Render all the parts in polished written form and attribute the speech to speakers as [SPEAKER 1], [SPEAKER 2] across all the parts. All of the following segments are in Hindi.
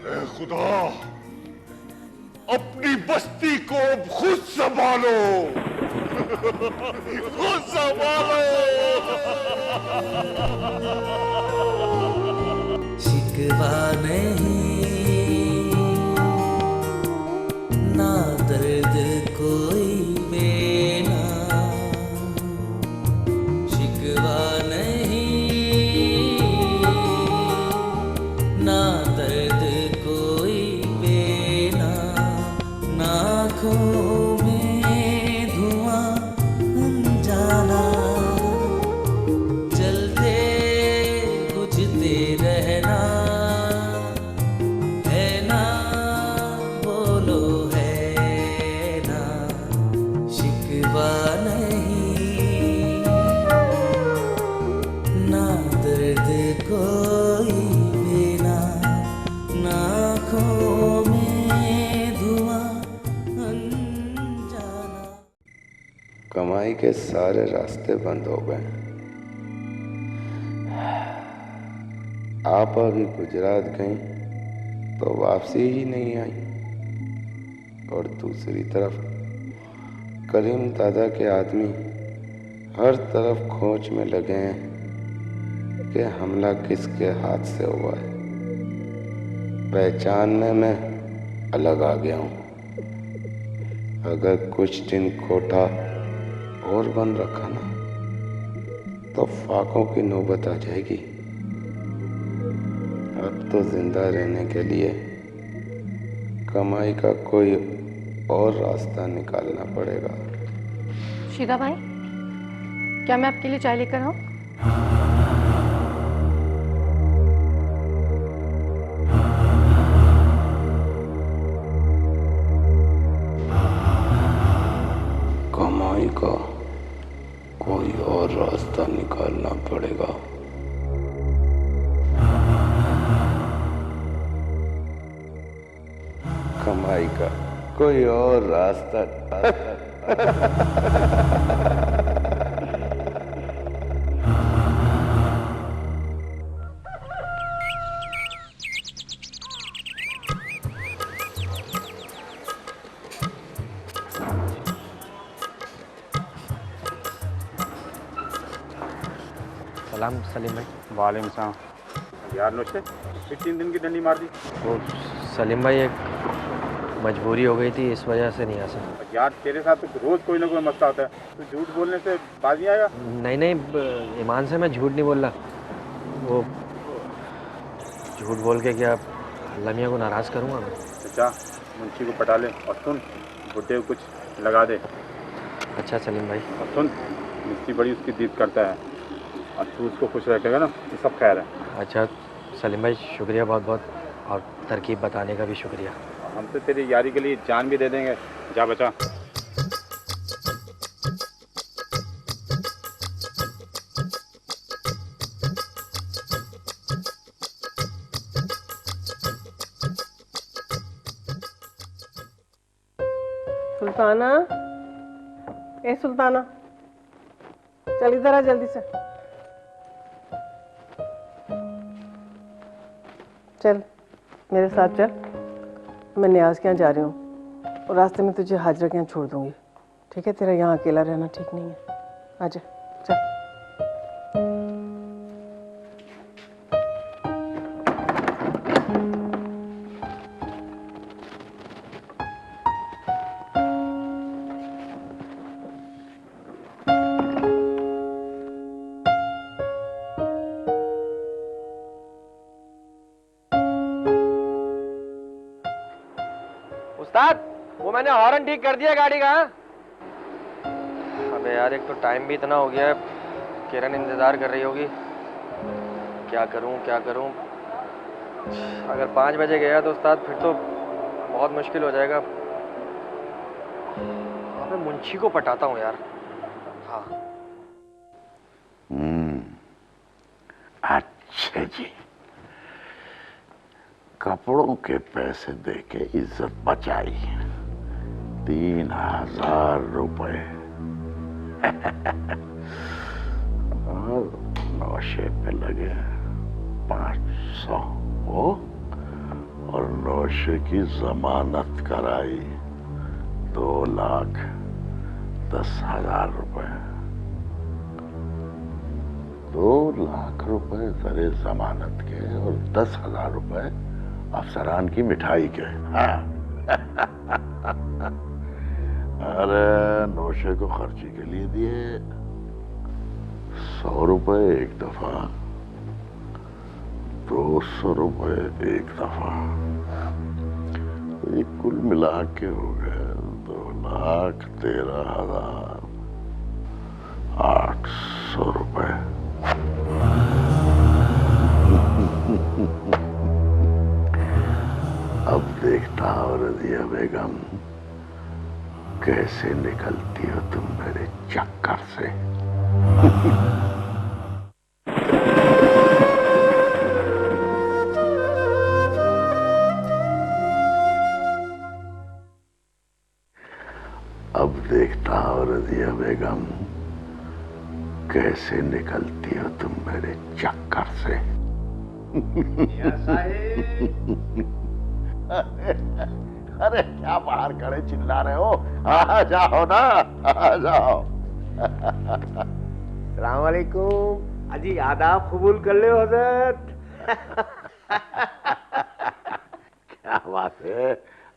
[SPEAKER 1] ऐ खुदा, अपनी बस्ती को खुद संभालो। खुद संभालो।
[SPEAKER 2] शिकवा नहीं ना दर्द कोई बेना, शिकवा नहीं ना दर्द कोई बेना, नाखों में धुआं अनजाना, जलते बुझते रहना है ना, बोलो है ना, शिकवा नहीं ना दर्द कोई बिना, नाखों में धुआं अनजाना।
[SPEAKER 3] कमाई के सारे रास्ते बंद हो गए। आप अभी गुजरात गई तो वापसी ही नहीं आई, और दूसरी तरफ करीम दादा के आदमी हर तरफ खोज में लगे हैं कि हमला किसके हाथ से हुआ है। पहचानने में अलग आ गया हूँ। अगर कुछ दिन कोठा और बंद रखा ना तो फाकों की नौबत आ जाएगी। अब तो जिंदा रहने के लिए कमाई का कोई और रास्ता निकालना पड़ेगा।
[SPEAKER 4] शिगा भाई, क्या मैं आपके लिए चाय लेकर आऊं?
[SPEAKER 3] कमाई का कोई और रास्ता निकालना पड़ेगा। कमाई का कोई और रास्ता।
[SPEAKER 5] सलाम सलीम भाई।
[SPEAKER 6] वालेकुम सलाम। यार नुस्खे, फिर 3 दिन की डंडी मार दी।
[SPEAKER 5] वो सलीम भाई एक मजबूरी हो गई थी, इस वजह से नहीं आ सकता।
[SPEAKER 6] यार तेरे साथ तो रोज कोई ना कोई मसला होता है, तू झूठ बोलने से बाज नहीं आएगा।
[SPEAKER 5] नहीं नहीं, ईमान से मैं झूठ नहीं बोल रहा। वो झूठ बोल के क्या लमिया को नाराज़ करूँगा मैं?
[SPEAKER 6] अच्छा, मुंशी को पटा ले और सुन, बुड्ढे को कुछ लगा दे।
[SPEAKER 5] अच्छा सलीम भाई।
[SPEAKER 6] और सुन, मिस्त्री बड़ी उसकी दीद करता है और तू उसको खुश रखेगा ना तो सब खैर है।
[SPEAKER 5] अच्छा सलीम भाई, शुक्रिया बहुत बहुत, और तरकीब बताने का भी शुक्रिया।
[SPEAKER 6] हम तो तेरी यारी के लिए जान भी दे देंगे। जा बचा।
[SPEAKER 7] सुल्ताना, ए सुल्ताना, चल इधर आ जल्दी से। चल मेरे साथ चल, मैं नियाज के यहाँ जा रही हूँ और रास्ते में तुझे हाजरा के यहाँ छोड़ दूँगी। ठीक है, तेरा यहाँ अकेला रहना ठीक नहीं है। आजा चल।
[SPEAKER 5] उस्ताद, वो मैंने हॉर्न ठीक कर दिया गाड़ी का। अबे यार, एक तो टाइम भी इतना हो गया है, किरण इंतजार कर रही होगी। क्या करूं क्या करूं? अगर 5 बजे गया तो उस्ताद फिर तो बहुत मुश्किल हो जाएगा। अबे मुंशी को पटाता हूँ यार। हाँ
[SPEAKER 1] अच्छा जी, कपड़ों के पैसे देके इज्जत बचाई। 3000 रुपए और नौशे पे लगे 500 वो और नौशे की जमानत कराई, 2,10,000 रुपए। 2,00,000 रुपए जरे जमानत के और 10,000 रुपए अफसरान की मिठाई के। हाँ। अरे नौशे को खर्ची के लिए दिए 100 रुपए एक दफा, 200 रुपए एक दफा, ये कुल मिला के हो गए 2,13,800 रुपए। अब देखता हो रजिया बेगम कैसे निकलती हो तुम मेरे चक्कर से। अब देखता हो रजिया बेगम कैसे निकलती हो तुम मेरे चक्कर से। अरे क्या बाहर खड़े चिल्ला रहे हो? आ जाओ ना, आ जाओ।
[SPEAKER 8] सलाम वालेकुम। अजी आदाब कबूल कर ले हजरत।
[SPEAKER 1] क्या बात है,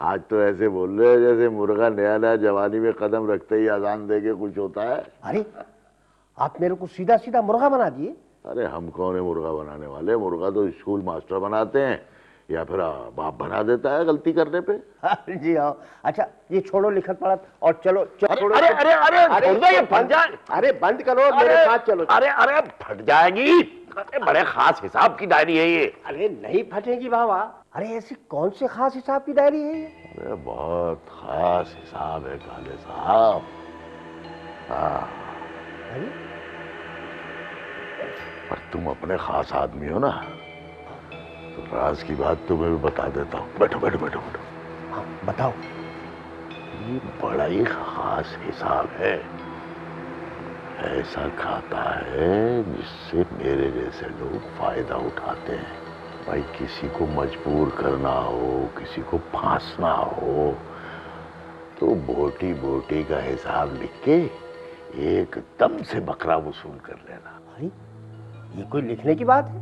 [SPEAKER 1] आज तो ऐसे बोल रहे हो जैसे मुर्गा नया नया जवानी में कदम रखते ही अजान दे के कुछ होता है।
[SPEAKER 8] अरे आप मेरे को सीधा सीधा मुर्गा बना दिए।
[SPEAKER 1] अरे हम कौन है मुर्गा बनाने वाले? मुर्गा तो स्कूल मास्टर बनाते हैं या फिर बाप बना देता है गलती करने पे।
[SPEAKER 8] जी हाँ। अच्छा ये छोड़ो लिखत पढ़त और चलो
[SPEAKER 1] अरे अरे अरे अरे छोड़ दो, ये फट जाए।
[SPEAKER 8] अरे बंद करो, मेरे साथ चलो।
[SPEAKER 1] अरे अरे फट जाएगी। अरे बड़े खास हिसाब की डायरी है ये।
[SPEAKER 8] अरे नहीं फटेगी बाबा। अरे ऐसी कौन से खास हिसाब की डायरी है ये?
[SPEAKER 1] अरे बहुत खास हिसाब है काले साहब। हाँ,
[SPEAKER 8] अरे
[SPEAKER 1] पर तुम अपने खास आदमी हो ना, तो राज की बात तुम्हें भी बता देता हूँ। बैठो बैठो बैठो बैठो।
[SPEAKER 8] हाँ बताओ।
[SPEAKER 1] ये बड़ा ही खास हिसाब है। ऐसा खाता है जिससे मेरे जैसे लोग फायदा उठाते हैं। भाई किसी को मजबूर करना हो, किसी को फांसना हो, तो बोटी बोटी का हिसाब लिख के एकदम से बकरा वसूल कर लेना।
[SPEAKER 8] अरे ये कोई लिखने की बात है?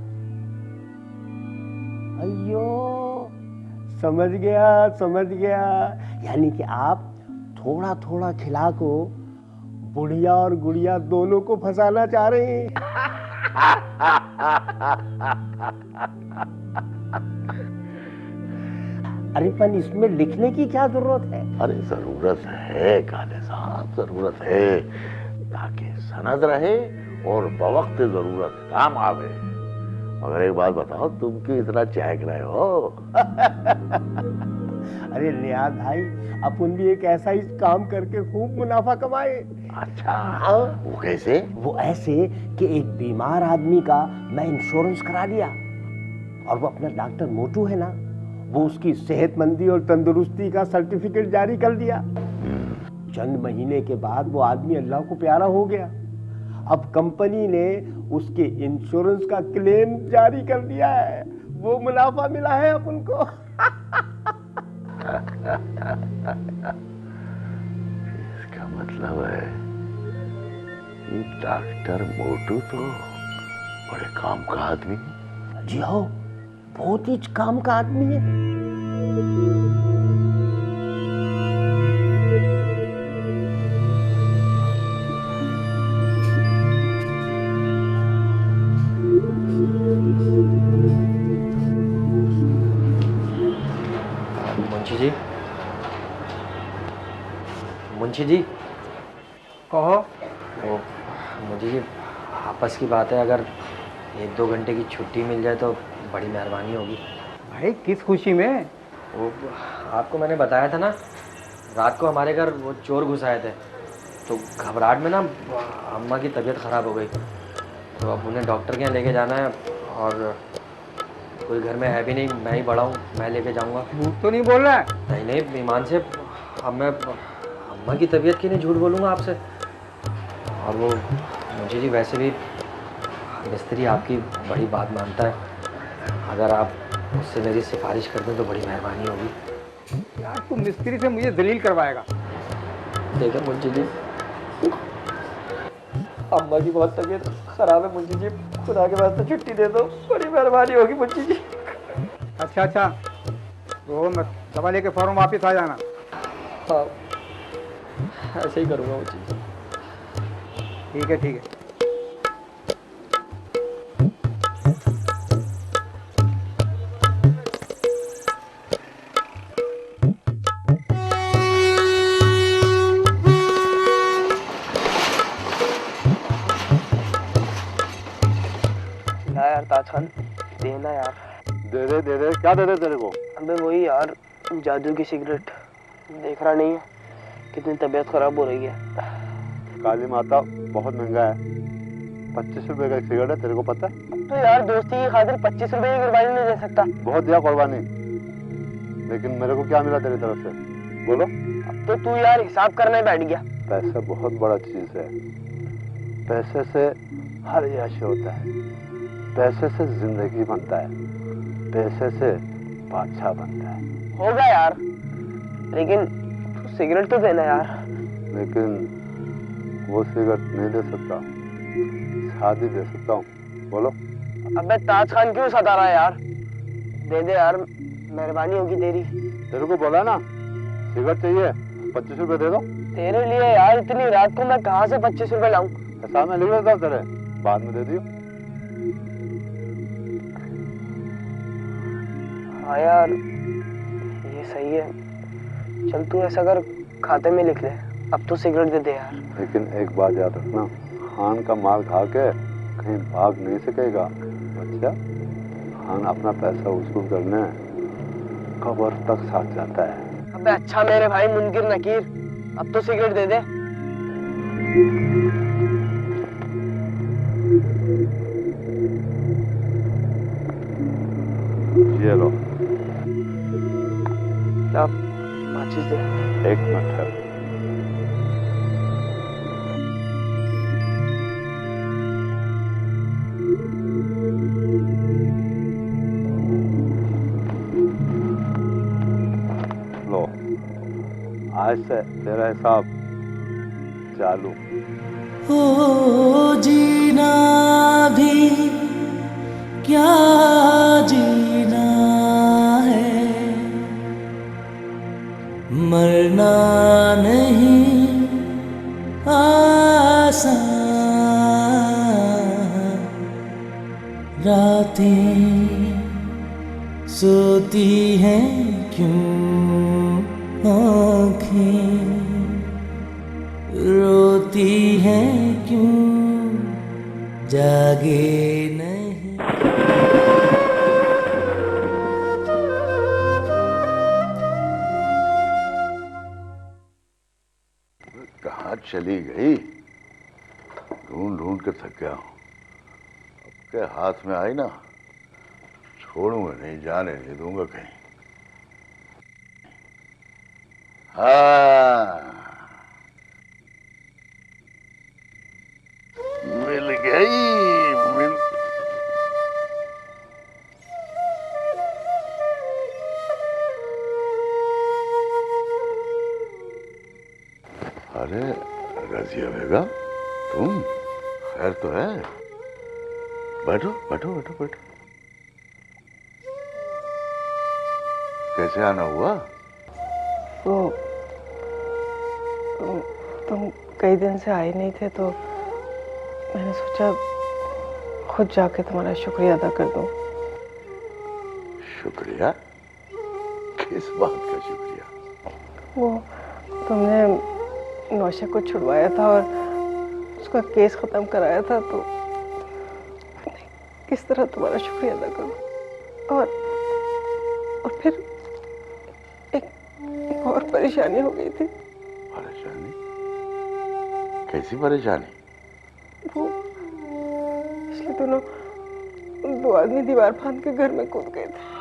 [SPEAKER 8] अयो समझ गया समझ गया। यानी कि आप थोड़ा थोड़ा खिला को बुढ़िया और गुड़िया दोनों को फंसाना चाह रहे हैं। अरे पर इसमें लिखने की क्या जरूरत है?
[SPEAKER 1] अरे जरूरत है काले साहब, जरूरत है ताकि सनद रहे और बवक्त जरूरत काम आवे। मगर एक बात बताओ, तुम क्यों इतना चहक रहे हो?
[SPEAKER 8] अरे नियाज भाई, अपन भी एक ऐसा ही काम करके खूब मुनाफा कमाए।
[SPEAKER 1] अच्छा, वो कैसे?
[SPEAKER 8] वो ऐसे कि एक बीमार आदमी का मैं इंश्योरेंस करा लिया और वो अपना डॉक्टर मोटू है ना, वो उसकी सेहतमंदी और तंदुरुस्ती का सर्टिफिकेट जारी कर दिया। चंद महीने के बाद वो आदमी अल्लाह को प्यारा हो गया। अब कंपनी ने उसके इंश्योरेंस का क्लेम जारी कर दिया है। वो मुनाफा मिला है अपन को।
[SPEAKER 1] इसका मतलब है कि डॉक्टर मोटू तो बड़े काम का आदमी है।
[SPEAKER 8] जी हाँ, बहुत ही काम का आदमी है।
[SPEAKER 5] मुंशी जी
[SPEAKER 8] कहो।
[SPEAKER 5] वो मुझे जी आपस की बात है, अगर 1-2 घंटे की छुट्टी मिल जाए तो बड़ी मेहरबानी होगी।
[SPEAKER 8] भाई किस खुशी में?
[SPEAKER 5] वो आपको मैंने बताया था ना, रात को हमारे घर वो चोर घुस आए थे, तो घबराहट में ना अम्मा की तबीयत ख़राब हो गई, तो अब उन्हें डॉक्टर के यहाँ लेके जाना है और कोई घर में है भी नहीं, मैं ही बड़ा हूँ, मैं लेके जाऊँगा।
[SPEAKER 8] झूठ तो नहीं बोल रहा है?
[SPEAKER 5] नहीं नहीं, ईमान से अब मैं अम्मा की तबीयत की नहीं झूठ बोलूँगा आपसे। और वो मुझे जी वैसे भी मिस्त्री आपकी बड़ी बात मानता है, अगर आप उससे मेरी सिफारिश कर दें तो बड़ी मेहरबानी होगी।
[SPEAKER 6] यार तू मिस्त्री से मुझे दलील करवाएगा।
[SPEAKER 5] देखो मुंशी जी, अम्मा की बहुत तबीयत खराब है मुंशी जी, खुदा के वास्ते छुट्टी दे दो, बड़ी मेहरबानी होगी मुंशी जी।
[SPEAKER 6] अच्छा तो मत, दवा लेके फौरन वापस आ जाना।
[SPEAKER 5] हाँ ऐसे ही करूँगा मुंशी जी।
[SPEAKER 6] ठीक है।
[SPEAKER 9] ना यार ताजखान, देना यार।
[SPEAKER 1] दे दे क्या दे दे तेरे को?
[SPEAKER 9] अबे वही यार, जादू की सिगरेट। देख रहा नहीं है कितनी तबीयत खराब हो रही है।
[SPEAKER 1] काली माता बहुत महंगा है, 25 रुपए का एक सिगरेट है, तेरे को पता है?
[SPEAKER 9] तो यार दोस्ती की खातिर 25 रुपए की कुर्बानी नहीं दे सकता।
[SPEAKER 1] बहुत दिया कुर्बानी, लेकिन मेरे को क्या मिला तेरी तरफ से? बोलो।
[SPEAKER 9] अब तो तू यार हिसाब करने बैठ गया।
[SPEAKER 1] पैसा बहुत बड़ा चीज है, पैसे से हर यश होता है, पैसे से जिंदगी बनता है, पैसे से बादशाह बनता है।
[SPEAKER 9] होगा यार, लेकिन तू सिगरेट तो देना यार।
[SPEAKER 1] लेकिन वो सिगरेट नहीं दे सकता, शादी दे सकता हूँ। बोलो।
[SPEAKER 9] अबे ताजखान क्यों सता रहा है यार? दे दे यार, मेहरबानी होगी तेरी।
[SPEAKER 1] तेरे को बोला ना सिगरेट चाहिए, 25 रुपए दे दो।
[SPEAKER 9] तेरे लिए यार इतनी रात को मैं कहाँ से 25 रुपए लाऊं?
[SPEAKER 1] हिसाब में लिख लेता हूँ तेरे, बाद में दे दियो।
[SPEAKER 9] हाँ यार ये सही है, चल तू ऐसा कर, खाते में लिख ले, अब तो सिगरेट दे दे यार।
[SPEAKER 1] लेकिन एक बात याद रखना, खान का माल खा के कहीं भाग नहीं सकेगा। अच्छा, खान अपना पैसा वसूल करने कब्र तक साथ जाता है।
[SPEAKER 9] अबे अच्छा मेरे भाई मुनकिर नकीर, अब तो सिगरेट दे दे।
[SPEAKER 1] ये लो।
[SPEAKER 9] माचिस दे।
[SPEAKER 1] 1 मिनट है। लो, आज से तेरा हिसाब चालू।
[SPEAKER 2] हो जीना भी क्या जीना है, मरना नहीं आसान, रातें सोती हैं क्यों आँखें, रोती हैं क्यों जागे नहीं।
[SPEAKER 1] कहाँ चली गई? ढूंढ ढूंढ के थक गया हूँ। अब के हाथ में आई ना, छोड़ूंगा नहीं, जाने नहीं दूंगा कहीं। हाँ, मिल गई, मिल। अरे रजिया बेगम, तुम खैर तो है? बैठो बैठो बैठो बैठो। कैसे आना हुआ?
[SPEAKER 7] वो तुम कई दिन से आए नहीं थे तो मैंने सोचा खुद जाके तुम्हारा शुक्रिया अदा कर दूं।
[SPEAKER 1] शुक्रिया? किस बात का शुक्रिया?
[SPEAKER 7] वो तुमने नौशा को छुड़वाया था और उसका केस खत्म कराया था, तो किस तरह तुम्हारा शुक्रिया अदा करूं। और फिर एक और परेशानी हो गई थी।
[SPEAKER 1] परेशानी? कैसी परेशानी?
[SPEAKER 7] वो पिछले दिनों 2 आदमी दीवार फांद के घर में कूद गए थे।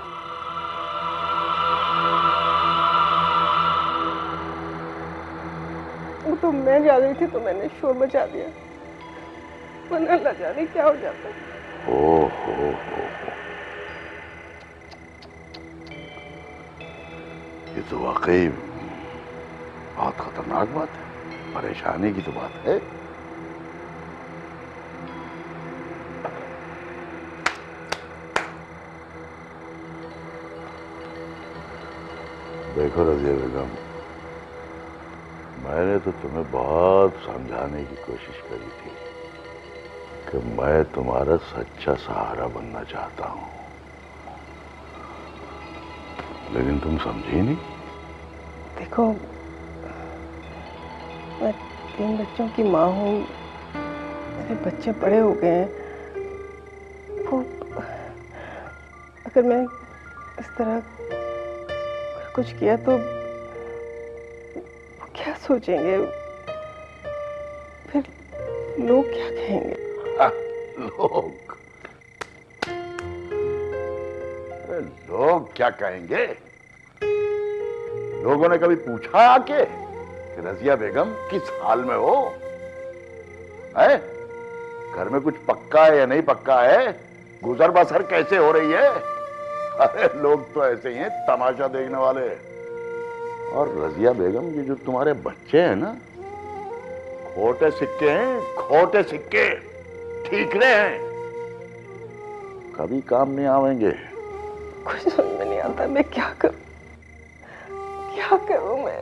[SPEAKER 7] वो तो मैं जाग रही थी तो मैंने शोर मचा दिया, वरना न जाने क्या हो जाता।
[SPEAKER 1] ओ हो। ये तो वाकई बहुत खतरनाक बात है, परेशानी की तो बात है। देखो रज़िया बेगम, मैंने तो तुम्हें बहुत समझाने की कोशिश करी थी कि मैं तुम्हारा सच्चा सहारा बनना चाहता हूं, लेकिन तुम समझी नहीं।
[SPEAKER 7] देखो, मैं 3 बच्चों की माँ हूँ, मेरे बच्चे बड़े हो गए हैं। वो अगर मैं इस तरह कुछ किया तो वो क्या सोचेंगे, फिर लोग क्या कहेंगे?
[SPEAKER 1] लोग? अरे लोग क्या कहेंगे? लोगों ने कभी पूछा आके कि रज़िया बेगम किस हाल में हो? है? घर में कुछ पक्का है या नहीं पक्का है? गुजर बसर कैसे हो रही है? अरे लोग तो ऐसे ही हैं, तमाशा देखने वाले। और रज़िया बेगम, ये जो तुम्हारे बच्चे हैं ना, खोटे सिक्के हैं, खोटे सिक्के, ठीकरे हैं, कभी काम नहीं आवेंगे।
[SPEAKER 7] कुछ समझ में नहीं आता, मैं क्या करूं, क्या करूं मैं?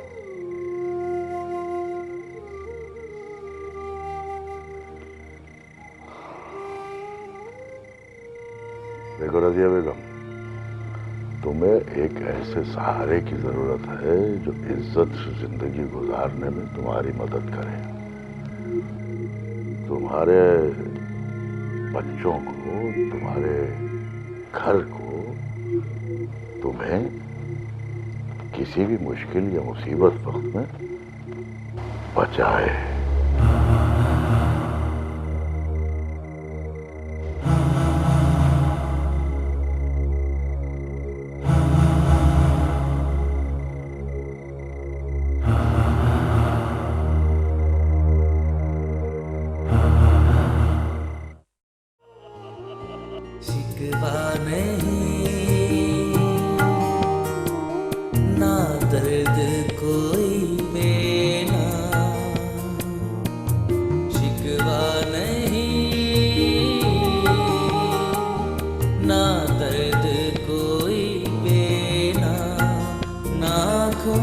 [SPEAKER 1] देखो रज़िया बेगम, तुम्हें एक ऐसे सहारे की जरूरत है जो इज्जत से जिंदगी गुजारने में तुम्हारी मदद करे। तुम्हारे बच्चों को, तुम्हारे घर को, तुम्हें किसी भी मुश्किल या मुसीबत वक्त में बचाए।
[SPEAKER 2] शिकवा नहीं, ना दर्द कोई बेना, शिकवा नहीं, ना दर्द कोई बेना, ना खो